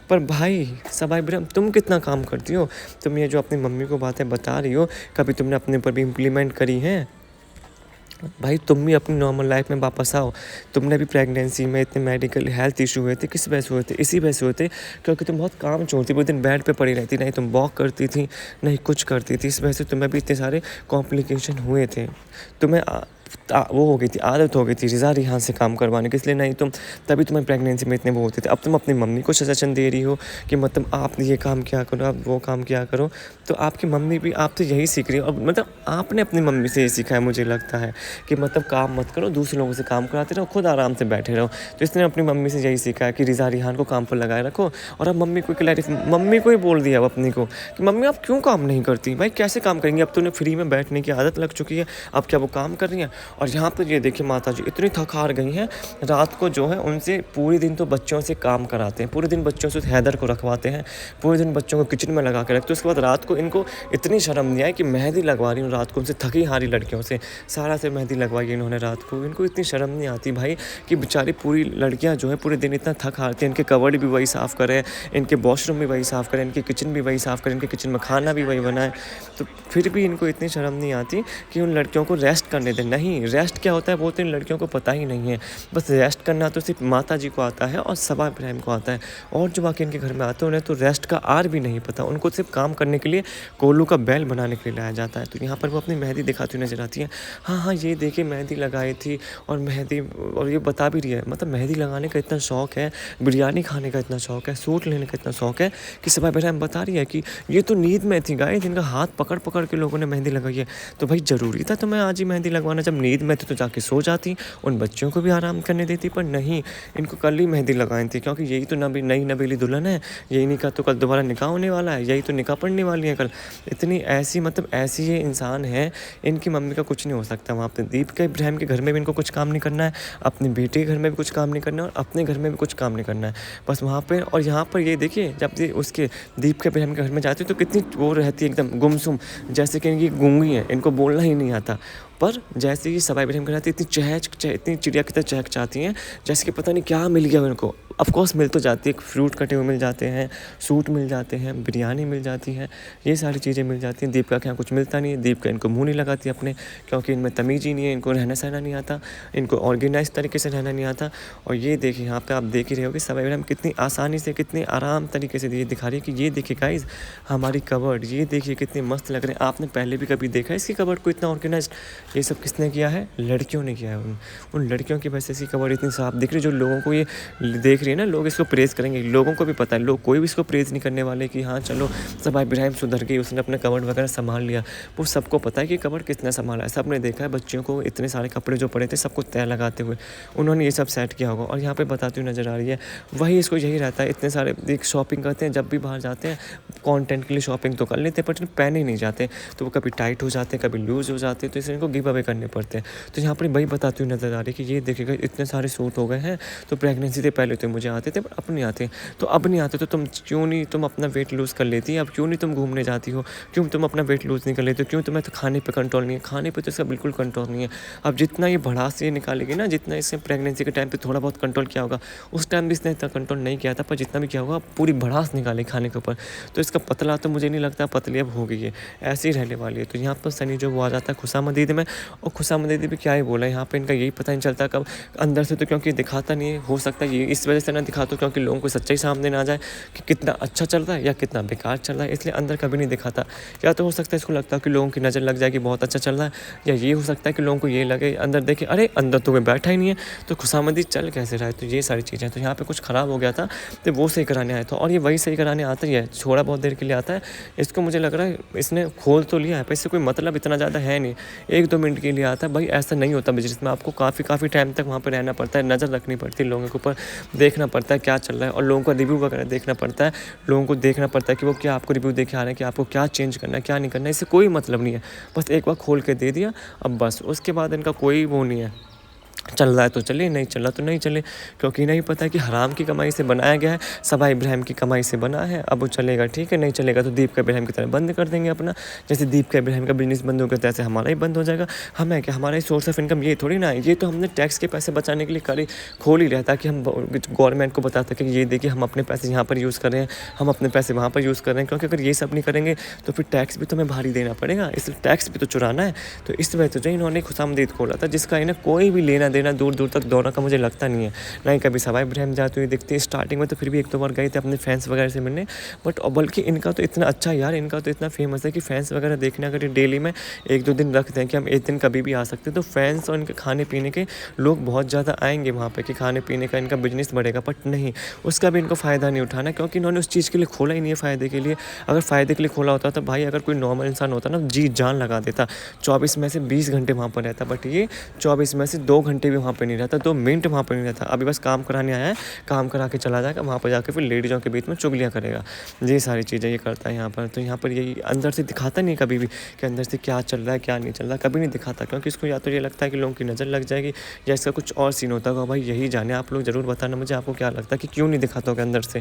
पर भाई सबा इब्राहिम तुम कितना काम करती हो? तुम ये जो अपनी मम्मी को बातें बता रही हो, कभी तुमने अपने ऊपर भी इम्प्लीमेंट करी हैं? भाई तुम भी अपनी नॉर्मल लाइफ में वापस आओ। तुमने भी प्रेगनेंसी में इतने मेडिकल हेल्थ इशू हुए थे, किस वजह से हुए थे? इसी वजह से हुए थे क्योंकि तुम बहुत काम छोड़ती, पूरे दिन बेड पे पड़ी रहती, नहीं तुम वॉक करती थी, नहीं कुछ करती थी। इस वजह से तुम्हें भी इतने सारे कॉम्प्लिकेशन हुए थे। तुम्हें वो हो गई थी, आदत हो गई थी रिज़ा रिहान से काम करवाने की, इसलिए नहीं तुम तभी तुम्हें प्रेगनेंसी में इतने वो होते थे। अब तुम अपनी मम्मी को सजेशन दे रही हो कि मतलब आप ये काम क्या करो, आप वो काम क्या करो। तो आपकी मम्मी भी आपसे यही सीख रही है, और मतलब आपने अपनी मम्मी से ये सीखा है मुझे लगता है कि मतलब काम मत करो, दूसरे लोगों से काम कराते रहो, खुद आराम से बैठे रहो। तो इसने अपनी मम्मी से यही सीखा है कि रिज़ा रिहान को काम पर लगाए रखो। और अब मम्मी को ही बोल दिया अब अपनी को कि मम्मी आप क्यों काम नहीं करती? भाई कैसे काम करेंगी, अब तो उन्हें फ्री में बैठने की आदत लग चुकी है, अब क्या वो काम कर रही हैं? और यहाँ पर ये देखिए माता जी इतनी थक हार गई हैं, रात को जो है उनसे पूरे दिन तो बच्चों से काम कराते हैं, पूरे दिन बच्चों से हैदर को रखवाते हैं, पूरे दिन बच्चों को किचन में लगा के रखते हैं। उसके बाद रात को इनको इतनी शर्म नहीं आई कि मेहंदी लगवा रही हूँ रात को, उनसे थकी हारी लड़कियों से सारा से मेहंदी लगवाई इन्होंने रात को। इनको इतनी शर्म नहीं आती भाई कि बेचारी पूरी लड़कियाँ जो है पूरे दिन इतना थक हारती हैं, इनके कबर्ड भी वही साफ़ करें, इनके वॉशरूम भी वही साफ़ करें, इनके किचन भी वही साफ़ करें, इनके किचन में खाना भी वही बनाए, तो फिर भी इनको इतनी शर्म नहीं आती कि उन लड़कियों को रेस्ट करने दें। नहीं, रेस्ट क्या होता है वो तो इन लड़कियों को पता ही नहीं है। बस रेस्ट करना तो सिर्फ माता जी को आता है और सबा इब्राहिम को आता है, और जो बाकी इनके घर में आते हैं उन्हें तो रेस्ट का आर भी नहीं पता। उनको सिर्फ काम करने के लिए कोल्लू का बैल बनाने के लिए लाया जाता है। तो यहाँ पर वो अपनी मेहंदी दिखाती हुई नजर आती है, हाँ ये देखिए मेहंदी लगाई थी, और मेहंदी, और ये बता भी रही है मतलब मेहंदी लगाने का इतना शौक है, बिरयानी खाने का इतना शौक है, सूट लेने का इतना शौक है कि सबा इब्राहिम बता रही है कि ये तो नींद में थी गाइस, जिनका हाथ पकड़ पकड़ के लोगों ने मेहंदी लगाई है। तो भाई ज़रूरी था तुम्हें आज ही मेहंदी लगवाना? जब नींद में थी तो जाके सो जाती, उन बच्चों को भी आराम करने देती, पर नहीं, इनको कल ही मेहंदी लगाई थी क्योंकि यही तो नई नबीली दुल्हन है, यही निकाह तो कल दोबारा निकाह होने वाला है, यही तो निकाह पढ़ने वाली है कल। इतनी ऐसी मतलब ऐसी ये इंसान है, इनकी मम्मी का कुछ नहीं हो सकता वहाँ पे। दीपिका इब्राहिम के घर में भी इनको कुछ काम नहीं करना है, अपने बेटे के घर में भी कुछ काम नहीं करना है, और अपने घर में भी कुछ काम नहीं करना है, बस वहाँ पर। और यहाँ पर ये देखिए जब ये उसके दीपिका इब्राहिम के घर में जाती है तो कितनी वो रहती है एकदम गुमसुम, जैसे कि इनकी गूंगी है, इनको बोलना ही नहीं आता। पर जैसे ही सबा इब्राहिम कराती इतनी चिड़िया की तरह चहक चाहती हैं, जैसे कि पता नहीं क्या मिल गया उनको। ऑफकोर्स मिल तो जाती है, फ्रूट कटे हुए मिल जाते हैं, सूट मिल जाते हैं, बिरयानी मिल जाती है, ये सारी चीज़ें मिल जाती हैं। दीपिका के यहाँ कुछ मिलता नहीं है, दीपिका इनको मुँह नहीं लगाती अपने, क्योंकि इनमें तमीज़ ही नहीं है, इनको रहना सहना नहीं आता, इनको ऑर्गेनाइज तरीके से रहना नहीं आता। और ये देखिए यहाँ पे आप देख ही रहे हो कि सवाई मैडम कितनी आसानी से, कितनी आराम तरीके से ये दिखा रही है कि ये देखिए गाइस हमारी कबर्ड, ये देखिए कितने मस्त लग रहे हैं। आपने पहले भी कभी देखा है इसकी कबर्ड को इतना ऑर्गेनाइज? ये सब किसने किया है? लड़कियों ने किया है। उन लड़कियों की वजह से इसकी कबर्ड इतनी साफ दिख रही है। जो लोगों को ये देख रही है ना, लोग इसको प्रेज़ करेंगे, लोगों को भी पता है, लोग कोई भी इसको प्रेज़ नहीं करने वाले कि हाँ चलो सवाई इब्राहिम सुधर गई, उसने अपना कबर्ड वगैरह संभाल लिया। वो सबको पता है कि कबर्ड कितना संभाला है। सबने देखा है बच्चियों को इतने सारे कपड़े जो पड़े थे सबको तय लगाते हुए, उन्होंने ये सब सेट किया होगा। और यहाँ पे बताती हुई नज़र आ रही है, वही इसको यही रहता है, इतने सारे एक शॉपिंग करते हैं, जब भी बाहर जाते हैं कंटेंट के लिए शॉपिंग तो कर लेते हैं, बट पहने ही नहीं जाते, तो वो कभी टाइट हो जाते हैं, कभी लूज़ हो जाते हैं, तो इसलिए इनको गिव अवे करने पड़ते हैं। तो यहाँ पर वही बताती हुई नज़र आ रही है कि ये देखिएगा इतने सारे सूट हो गए हैं, तो प्रेगनेंसी से पहले तो मुझे आते थे पर अब नहीं आते, तो अब नहीं आते तो तुम क्यों नहीं, तुम अपना वेट लूज़ कर लेती, अब क्यों नहीं तुम घूमने जाती हो, क्यों तुम अपना वेट लूज़ नहीं कर लेते हो, क्यों तुम्हें तो खाने पे कंट्रोल नहीं है? खाने पे तो इसका बिल्कुल कंट्रोल नहीं है। अब जितना ये भड़ास ये निकालेगी ना, जितना इसने प्रेगनेंसी के टाइम पे थोड़ा बहुत कंट्रोल किया होगा, उस टाइम भी इसने इतना कंट्रोल नहीं किया था, पर जितना भी किया होगा पूरी भड़ास निकाले खाने के ऊपर। तो इसका पतला तो मुझे नहीं लगता पतली अब हो गई है, ऐसे ही रहने वाली है। तो यहाँ पर सनी जो वो आ जाता है खुशामदीद में, और खुशामदीद भी क्या ही बोला, यहाँ पे इनका यही पता नहीं चलता कब अंदर से, तो क्योंकि दिखाता नहीं है, हो सकता है ये इस वजह से ना दिखाता, क्योंकि लोगों को सच्चाई सामने ना आ जाए कि कितना अच्छा चल रहा है या कितना बेकार चल रहा है, इसलिए अंदर कभी नहीं दिखाता। या तो हो सकता है इसको लगता है कि लोगों की नज़र लग जाए कि बहुत अच्छा चल रहा है, या ये हो सकता है कि लोगों को ये लगे अंदर देखे अरे अंदर तो कोई बैठा ही नहीं है, तो खुशामदीद चल कैसे रहा है। तो ये सारी चीज़ें, तो यहाँ पे कुछ ख़राब हो गया था तो वो सही कराने आया था, और ये वही सही कराने आता ही है, थोड़ा बहुत देर के लिए आता है। इसको मुझे लग रहा है इसने खोल तो लिया है, पर इससे कोई मतलब इतना ज़्यादा है नहीं, 1-2 मिनट के लिए आता है। भाई ऐसा नहीं होता बिजनेस में, आपको काफ़ी टाइम तक वहाँ पर रहना पड़ता है, नज़र रखनी पड़ती है, लोगों के ऊपर देखना पड़ता है क्या चल रहा है, और लोगों का रिव्यू वगैरह देखना पड़ता है, लोगों को देखना पड़ता है कि वो क्या आपको रिव्यू देके आ रहे हैं, कि आपको क्या चेंज करना है क्या नहीं करना है। इससे कोई मतलब नहीं है, बस एक बार खोल के दे दिया, अब बस उसके बाद इनका कोई वो नहीं है, चल रहा है तो चले, नहीं चल रहा तो नहीं चले, क्योंकि नहीं पता है कि हराम की कमाई से बनाया गया है, सवाई इब्राहिम की कमाई से बना है। अब वो चलेगा ठीक है, नहीं चलेगा तो दीपिका इब्राहिम की तरह बंद कर देंगे अपना, जैसे दीपिका इब्राहिम का बिजनेस बंद हो गया तैसे हमारा ही बंद हो जाएगा। हमें क्या, हमारा ही सोर्स ऑफ इनकम ये थोड़ी ना है, ये तो हमने टैक्स के पैसे बचाने के लिए करी खोल ही रहता है कि हम गवर्नमेंट को बताते कि ये देखिए हम अपने पैसे यहाँ पर यूज़ कर रहे हैं, हम अपने पैसे वहाँ पर यूज़ कर रहे हैं, क्योंकि अगर ये सब नहीं करेंगे तो फिर टैक्स भी तो हमें भारी देना पड़ेगा, इसलिए टैक्स भी तो चुराना है। तो इस वजह से इन्होंने खुशामदीद खोला था, जिसका इन्हें कोई भी लेना देना दूर दूर तक दौरा का मुझे लगता नहीं है। ना ही कभी सवाई इब्राहिम जाती हुई दिखती है, स्टार्टिंग में तो फिर भी 1-2 बार गए थे अपने फैंस वगैरह से मिलने, बट बल्कि इनका तो इतना अच्छा यार, इनका तो इतना फेमस है कि फैंस वगैरह देखने अगर ये डेली में 1-2 दिन रखते हैं कि हम 1 दिन कभी भी आ सकते हैं, तो फैंस और इनके खाने पीने के लोग बहुत ज़्यादा आएंगे वहाँ पर कि खाने पीने का इनका बिजनेस बढ़ेगा। बट नहीं, उसका भी इनको फ़ायदा नहीं उठाना, क्योंकि इन्होंने उस चीज़ के लिए खोला ही नहीं है फ़ायदे के लिए। अगर फ़ायदे के लिए खोला होता तो भाई अगर कोई नॉर्मल इंसान होता ना, जी जान लगा देता, 24 में से 20 घंटे वहाँ पर रहता, बट ये 24 में से 2 घंटे भी वहाँ पर नहीं रहता, 2 मिनट वहाँ पर नहीं रहता। अभी बस काम कराने आया है, काम करा के चला जाएगा, वहाँ पर जाके फिर लेडीज़ों के बीच में चुगलियाँ करेगा, ये सारी चीज़ें ये करता है यहाँ पर। तो यहाँ पर यही अंदर से दिखाता नहीं कभी भी कि अंदर से क्या चल रहा है क्या नहीं चल रहा, कभी नहीं दिखाता, क्योंकि इसको या तो ये लगता है कि लोगों की नज़र लग जाएगी, या इसका कुछ और सीन होता होगा। भाई यही जाने, आप लोग ज़रूर बताना मुझे, आपको क्या लगता है कि क्यों नहीं दिखाता होगा अंदर से।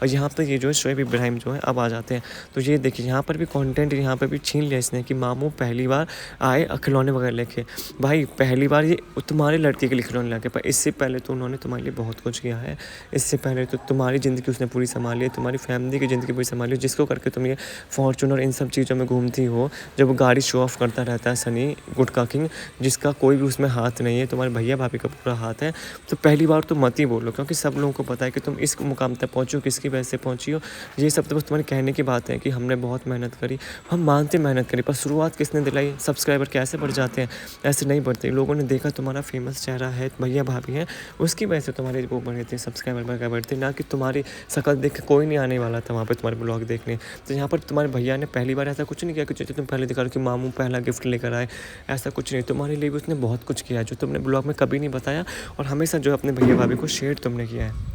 और यहाँ पर ये जो है शोएब इब्राहिम जो है अब आ जाते हैं, तो ये देखिए यहाँ पर भी कंटेंट यहाँ पर भी छीन लिया इसने कि मामू पहली बार आए खिलौने वगैरह लेके। भाई पहली बार ये तुम्हारे लड़के के लिए खिलौने लेके, पर इससे पहले तो उन्होंने तुम्हारे लिए बहुत कुछ किया है, इससे पहले तो तुम्हारी ज़िंदगी उसने पूरी संभाली है, तुम्हारी फैमिली की ज़िंदगी पूरी संभाली है, जिसको करके तुम ये फॉर्च्यूनर इन सब चीज़ों में घूमती हो, जब वो गाड़ी शो ऑफ करता रहता है सनी गुटका किंग, जिसका कोई भी उसमें हाथ नहीं है, तुम्हारे भैया भाभी का पूरा हाथ है। तो पहली बार तो मत ही बोलो, क्योंकि सब लोगों को पता है कि तुम इस मुकाम तक पहुँची हो, किसकी वजह से पहुँची हो। ये सब तो बस तुम्हारे कहने की बात है कि हमने बहुत मेहनत करी, हम मानते मेहनत करी, पर शुरुआत किसने दिलाई? सब्सक्राइबर कैसे बढ़ जाते हैं? ऐसे नहीं बढ़ते। लोगों ने देखा तुम्हारा फेमस चेहरा है, भैया भाभी हैं, उसकी वजह से तुम्हारे वो बढ़े थे, सब्सक्राइबर बढ़ बढ़ते, ना कि तुम्हारी शक्ल देख के कोई नहीं आने वाला था वहाँ पे तुम्हारे ब्लॉग देखने। तो यहाँ पर तुम्हारे भैया ने पहली बार ऐसा कुछ नहीं किया कि जो तुम पहले दिखा रहे कि मामू पहला गिफ्ट लेकर आए, ऐसा कुछ नहीं। तुम्हारे लिए भी उसने बहुत कुछ किया जो तुमने ब्लॉग में कभी नहीं बताया, और हमेशा जो अपने भैया भाभी को शेयर तुमने किया है।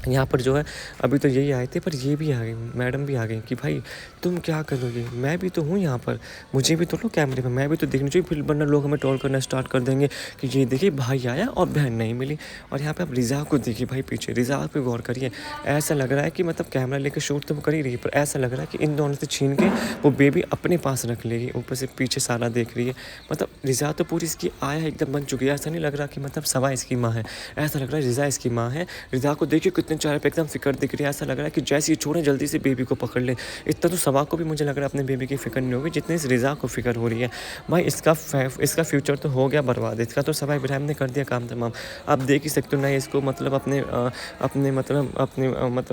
यहाँ पर जो है अभी तो यही आए थे, पर ये भी आ गई, मैडम भी आ गई कि भाई तुम क्या करोगे, मैं भी तो हूँ यहाँ पर, मुझे भी तो लो कैमरे में, मैं भी तो देखनी चाहिए, फिर वरना लोग हमें ट्रोल करना स्टार्ट कर देंगे कि ये देखिए भाई आया और बहन नहीं मिली। और यहाँ पे आप रिज़ा को देखिए भाई, पीछे रिज़ा पे गौर करिए, ऐसा लग रहा है कि मतलब कैमरा लेकर शूट तो वो कर ही रही है, पर ऐसा लग रहा है कि इन दोनों से छीन के वो बेबी अपने पास रख लेगी, ऊपर से पीछे सारा देख रही है। मतलब रिज़ा तो पूरी इसकी आया एकदम बन चुकी है, ऐसा नहीं लग रहा कि मतलब सबा इसकी माँ है, ऐसा लग रहा है रिज़ा इसकी माँ है। रिज़ा को देखिए कितने चेहरे पे एकदम फिक्र दिख रही है, ऐसा लग रहा है कि जैसे ये छोड़े जल्दी से बेबी को पकड़ ले। इतना तो सबा को भी मुझे लग रहा है अपने बेबी की फिक्र नहीं होगी जितनी इस रिज़ा को फिक्र हो रही है। भाई इसका फ्यूचर तो हो गया बर्बाद, इसका तो सबा इब्राहिम ने कर दिया काम तमाम। आप देख ही सकते हो ना, इसको मतलब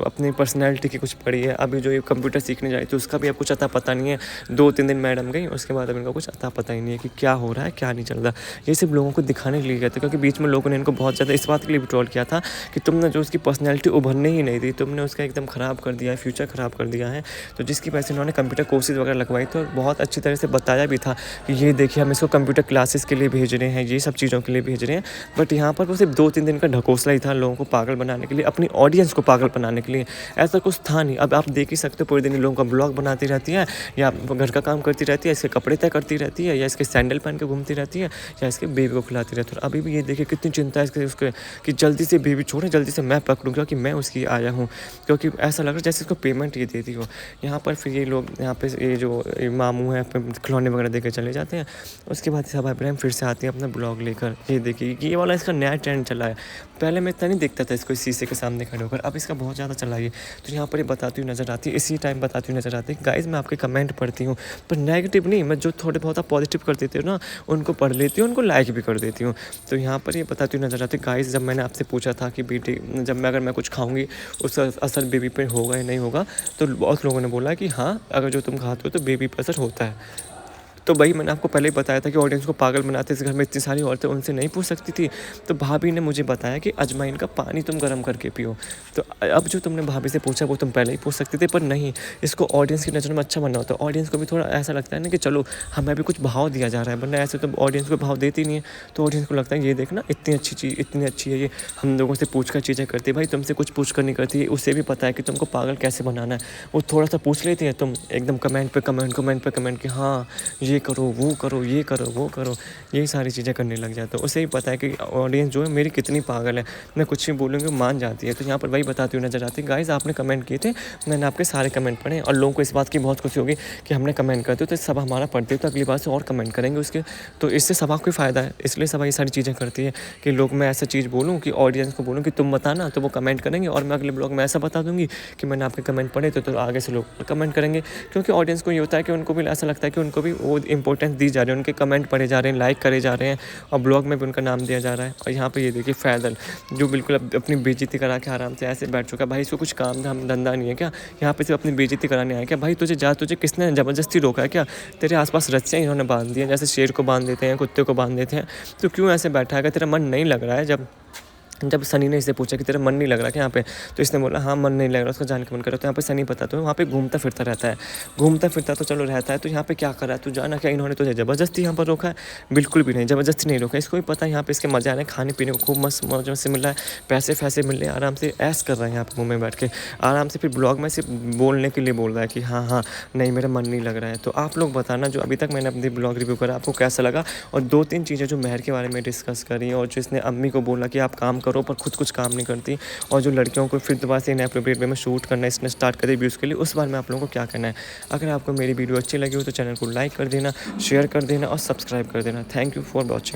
अपनी पर्सनैलिटी की कुछ पड़ी है। अभी जो ये कंप्यूटर सीखने जाए तो उसका भी अब कुछ अता पता नहीं है, 2-3 दिन मैडम गई, उसके बाद अब इनका कुछ अता पता ही नहीं है कि क्या हो रहा है क्या नहीं चल रहा। ये सिर्फ लोगों को दिखाने के लिए गए थे, क्योंकि बीच में लोगों ने इनको बहुत ज़्यादा इस बात के लिए भी ट्रोल किया था कि तुमने जो उसकी पर्सनैलिटी उभरने ही नहीं दी, तुमने उसका एकदम ख़राब कर दिया है, फ्यूचर ख़राब कर दिया है। तो जिसकी वजह से उन्होंने कंप्यूटर कोर्सेज वगैरह लगवाई थी और बहुत अच्छी तरह से बताया भी था कि ये देखिए हम इसको कंप्यूटर क्लासेस के लिए भेज रहे हैं, ये सब चीज़ों के लिए भेज रहे हैं। बट यहाँ पर वो सिर्फ 2-3 दिन का ढकोसला ही था लोगों को पागल बनाने के लिए, अपनी ऑडियंस को पागल बनाने के लिए, ऐसा कुछ था नहीं। अब आप देख ही सकते हो पूरे दिन लोगों का ब्लॉग बनाती रहती है, या घर का काम करती रहती है, इसके कपड़े तय करती रहती है, या इसके सैंडल पहन के घूमती रहती है, या इसके बेबी को खिलाती रहती है। और अभी भी ये देखिए कितनी चिंता है इसके उसके कि जल्दी से बेबी छोड़े, जल्दी से मैं पकड़ूँ क्योंकि मैं उसकी आया हूँ, क्योंकि ऐसा लग रहा है जैसे इसको पेमेंट ये देती हो। यहाँ पर फिर ये लोग यहाँ पे ये जो मामू हैं खिलौने वगैरह देकर चले जाते हैं। उसके बाद सबा इब्राहिम फिर से आती है अपना ब्लॉग लेकर। ये देखिए ये वाला इसका नया ट्रेंड चला है, पहले मैं इतना नहीं देखता था इसको शीशे के सामने खड़े होकर, अब इसका बहुत ज़्यादा चला है। तो यहाँ पर ये बताती हुई नज़र आती है, इसी टाइम बताती हुई नज़र आती है। गाइज़ मैं आपके कमेंट पढ़ती हूँ, पर नेगेटिव नहीं, मैं जो थोड़े बहुत आप पॉजिटिव कर देते हो ना उनको पढ़ लेती हूँ, उनको लाइक भी कर देती हूँ। तो यहाँ पर ये बताती हुई नज़र आती है। गाइज़ जब मैंने आपसे पूछा था कि बेटी अगर मैं कुछ खाऊंगी उसका असर बेबी पे होगा या नहीं होगा, तो बहुत लोगों ने बोला कि हाँ अगर जो तुम खाते हो तो बेबी पर असर होता है। तो वही मैंने आपको पहले ही बताया था कि ऑडियंस को पागल बनाते, इस घर में इतनी सारी औरतें उनसे नहीं पूछ सकती थी। तो भाभी ने मुझे बताया कि अजवाइन का पानी तुम गर्म करके पियो। तो अब जो तुमने भाभी से पूछा वो तुम पहले ही पूछ सकते थे, पर नहीं, इसको ऑडियंस की नज़र में अच्छा बनना होता है। ऑडियंस को भी थोड़ा ऐसा लगता है ना कि चलो हमें भी कुछ भाव दिया जा रहा है, वरना ऐसे तो ऑडियंस को भाव देती नहीं है। तो ऑडियंस को लगता है ये देखना इतनी अच्छी चीज़, इतनी अच्छी है ये, हम लोगों से पूछ कर चीज़ें करती है। भाई तुमसे कुछ पूछ कर नहीं करती है, उससे भी पता है कि तुमको पागल कैसे बनाना है। वो थोड़ा सा पूछ लेती है, तुम एकदम कमेंट पे कमेंट कि हाँ ये करो वो करो, ये करो वो करो, यही सारी चीज़ें करने लग जाते हो। उसे ही पता है कि ऑडियंस जो है मेरी कितनी पागल है, मैं कुछ भी बोलूँगी मान जाती है। तो यहाँ पर वही बताती हुई नज़र आती है। गाइज़ आपने कमेंट किए थे, मैंने आपके सारे कमेंट पढ़े और लोगों को इस बात की बहुत खुशी होगी कि हमने कमेंट करते हो तो सब हमारा पढ़ते हो, तो अगली बार से और कमेंट करेंगे उसके, तो इससे सभा को फ़ायदा है। इसलिए सभा ये सारी चीज़ें करती है कि लोग मैं ऐसा चीज़ बोलूँ कि ऑडियंस को बोलूँ कि तुम बताना, तो वो कमेंट करेंगे और मैं अगले ब्लॉग में ऐसा बता दूँगी कि मैंने आपके कमेंट पढ़े तो आगे से लोग कमेंट करेंगे। क्योंकि ऑडियंस को ये होता है कि उनको भी ऐसा लगता है कि उनको भी वो इंपॉर्टेंस दी जा रही है, उनके कमेंट पढ़े जा रहे हैं, लाइक करे जा रहे हैं और ब्लॉग में भी उनका नाम दिया जा रहा है। और यहाँ पे ये देखिए फैजल जो बिल्कुल अपनी बेइज्जती करा के आराम से ऐसे बैठ चुका है। भाई इसको कुछ काम धाम धंधा नहीं है क्या, यहाँ पे सिर्फ अपनी बेइज्जती कराने आया क्या? भाई तुझे किसने ज़बरदस्ती रोका है क्या? तेरे आसपास रस्सियाँ इन्होंने बांध दी हैं, जैसे शेर को बांध देते हैं, कुत्ते को बांध देते हैं। तो क्यों ऐसे बैठा है? तेरा मन नहीं लग रहा है? जब सनी ने इससे पूछा कि तेरा मन नहीं लग रहा क्या यहाँ पे, तो इसने बोला हाँ मन नहीं लग रहा, उसका जाने का मन कर रहा। तो यहाँ पे सनी पता तो वहाँ पे घूमता फिरता रहता है, घूमता फिरता तो चलो रहता है, तो यहाँ पे क्या कर रहा है तू जाना क्या? इन्होंने तुझे ज़बरदस्ती यहाँ पर रोका है? बिल्कुल भी नहीं, ज़बरदस्ती नहीं रोका। इसको भी पता है यहाँ पे इसके मज़े आ रहे हैं, खाने पीने को खूब मस्त मौज से मिल रहा है, पैसे मिल रहे हैं, आराम से ऐश कर रहा है यहाँ पे मुँह में बैठ के आराम से। फिर ब्लॉग में सिर्फ बोलने के लिए बोल रहा है कि हाँ नहीं मेरा मन नहीं लग रहा है। तो आप लोग बताना जो अभी तक मैंने अपनी ब्लॉग रिव्यू करा आपको कैसा लगा। और 2-3 चीज़ें जो मेहर के बारे में डिस्कस करी और जो इसने अम्मी को बोला कि आप काम करो पर खुद कुछ काम नहीं करती, और जो लड़कियों को फिर दोबारा से इनएप्रोप्रिएट वे में शूट करना इसने स्टार्ट कर दिया व्यूज़ के लिए, उस बार में आप लोगों को क्या करना है। अगर आपको मेरी वीडियो अच्छी लगी हो तो चैनल को लाइक कर देना, शेयर कर देना और सब्सक्राइब कर देना। Thank you for watching.